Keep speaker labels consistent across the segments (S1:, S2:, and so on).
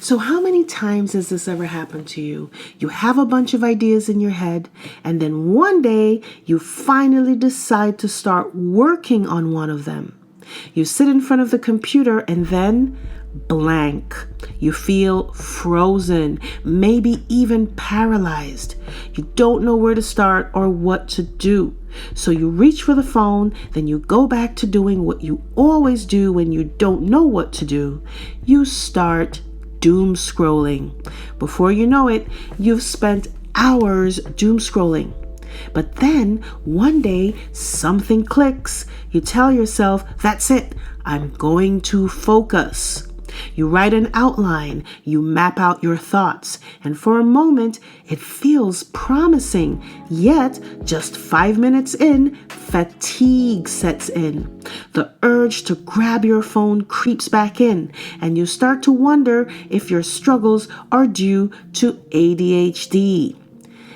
S1: So how many times has this ever happened to you? You have a bunch of ideas in your head, and then one day you finally decide to start working on one of them. You sit in front of the computer and then blank. You feel frozen, maybe even paralyzed. You don't know where to start or what to do. So you reach for the phone, then you go back to doing what you always do when you don't know what to do. You start doom scrolling. Before you know it, you've spent hours doom scrolling. But then one day something clicks. You tell yourself, that's it, I'm going to focus. You write an outline, you map out your thoughts, and for a moment it feels promising. Yet, just 5 minutes in, fatigue sets in. The urge to grab your phone creeps back in, and you start to wonder if your struggles are due to ADHD.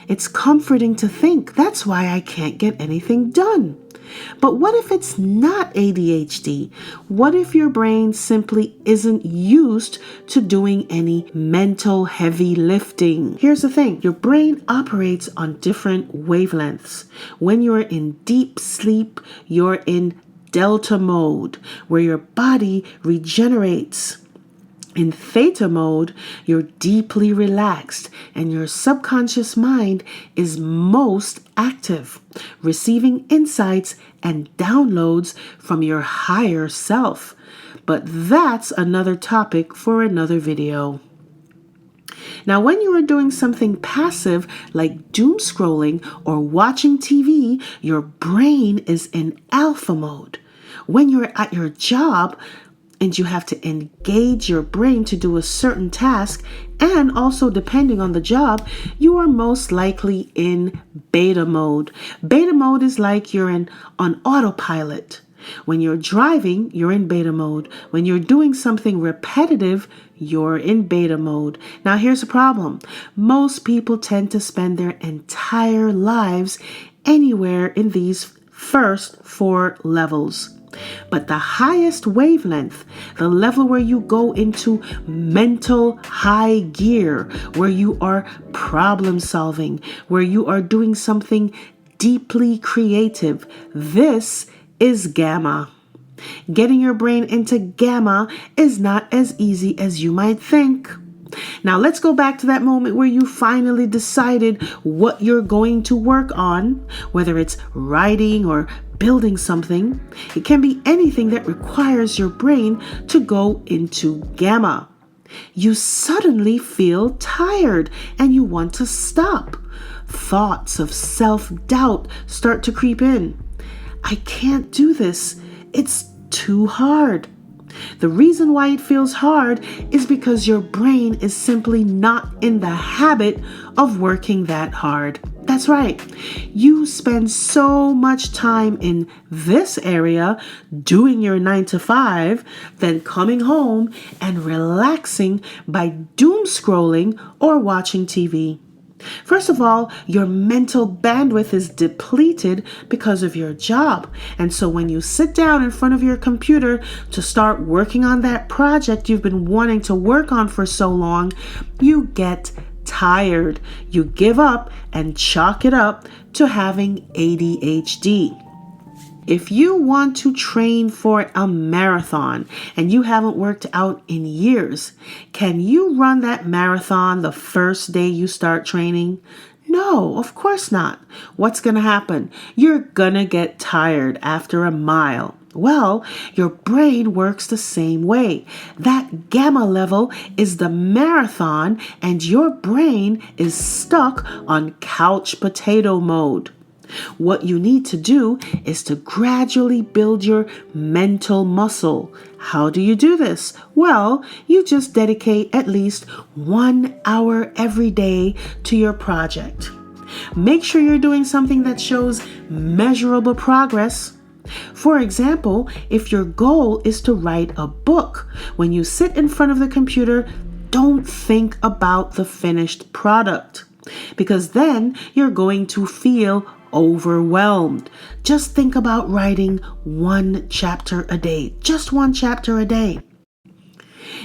S1: It's comforting to think that's why I can't get anything done. But what if it's not ADHD? What if your brain simply isn't used to doing any mental heavy lifting? Here's the thing. Your brain operates on different wavelengths. When you're in deep sleep, you're in delta mode, where your body regenerates. In theta mode, you're deeply relaxed and your subconscious mind is most active, receiving insights and downloads from your higher self. But that's another topic for another video. Now, when you are doing something passive like doom scrolling or watching TV, your brain is in alpha mode. When you're at your job, and you have to engage your brain to do a certain task, and also depending on the job, you are most likely in beta mode. Beta mode is like you're on autopilot. When you're driving, you're in beta mode. When you're doing something repetitive, you're in beta mode. Now here's the problem. Most people tend to spend their entire lives anywhere in these first 4 levels. But the highest wavelength, the level where you go into mental high gear, where you are problem solving, where you are doing something deeply creative, this is gamma. Getting your brain into gamma is not as easy as you might think. Now let's go back to that moment where you finally decided what you're going to work on, whether it's writing or building something. It can be anything that requires your brain to go into gamma. You suddenly feel tired and you want to stop. Thoughts of self-doubt start to creep in. I can't do this. It's too hard. The reason why it feels hard is because your brain is simply not in the habit of working that hard. That's right. You spend so much time in this area doing your 9 to 5, then coming home and relaxing by doom scrolling or watching TV. First of all, your mental bandwidth is depleted because of your job. And so when you sit down in front of your computer to start working on that project you've been wanting to work on for so long, you get tired. You give up and chalk it up to having ADHD. If you want to train for a marathon and you haven't worked out in years, can you run that marathon the first day you start training? No, of course not. What's going to happen? You're going to get tired after a mile. Well, your brain works the same way. That gamma level is the marathon and your brain is stuck on couch potato mode. What you need to do is to gradually build your mental muscle. How do you do this? Well, you just dedicate at least 1 hour every day to your project. Make sure you're doing something that shows measurable progress. For example, if your goal is to write a book, when you sit in front of the computer, don't think about the finished product, because then you're going to feel overwhelmed. Just think about writing 1 chapter a day, just 1 chapter a day.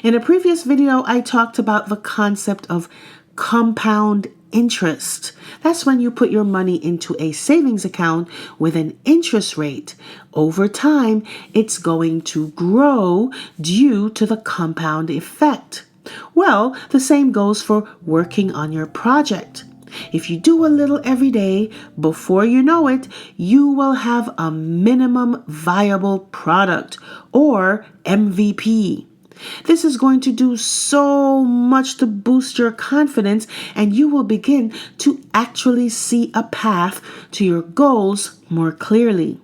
S1: In a previous video, I talked about the concept of compound interest. That's when you put your money into a savings account with an interest rate. Over time, it's going to grow due to the compound effect. Well, the same goes for working on your project. If you do a little every day, before you know it, you will have a minimum viable product, or MVP. This is going to do so much to boost your confidence, and you will begin to actually see a path to your goals more clearly.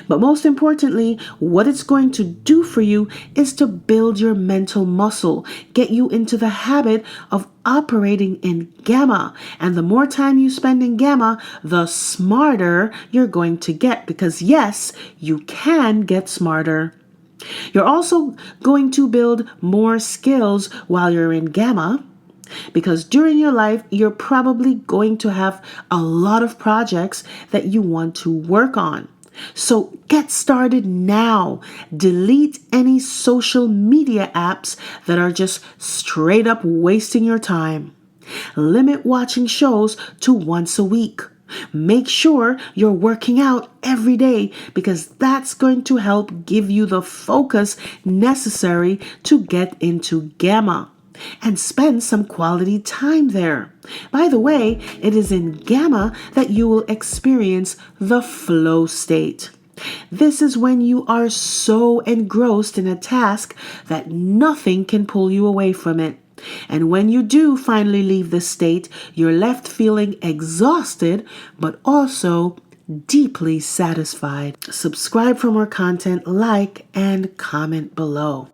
S1: But most importantly, what it's going to do for you is to build your mental muscle, get you into the habit of operating in gamma. And the more time you spend in gamma, the smarter you're going to get, because yes, you can get smarter. You're also going to build more skills while you're in gamma, because during your life, you're probably going to have a lot of projects that you want to work on. So get started now. Delete any social media apps that are just straight up wasting your time. Limit watching shows to once a week. Make sure you're working out every day, because that's going to help give you the focus necessary to get into gamma. And spend some quality time there. By the way, it is in gamma that you will experience the flow state. This is when you are so engrossed in a task that nothing can pull you away from it. And when you do finally leave this state, you're left feeling exhausted, but also deeply satisfied. Subscribe for more content, like, and comment below.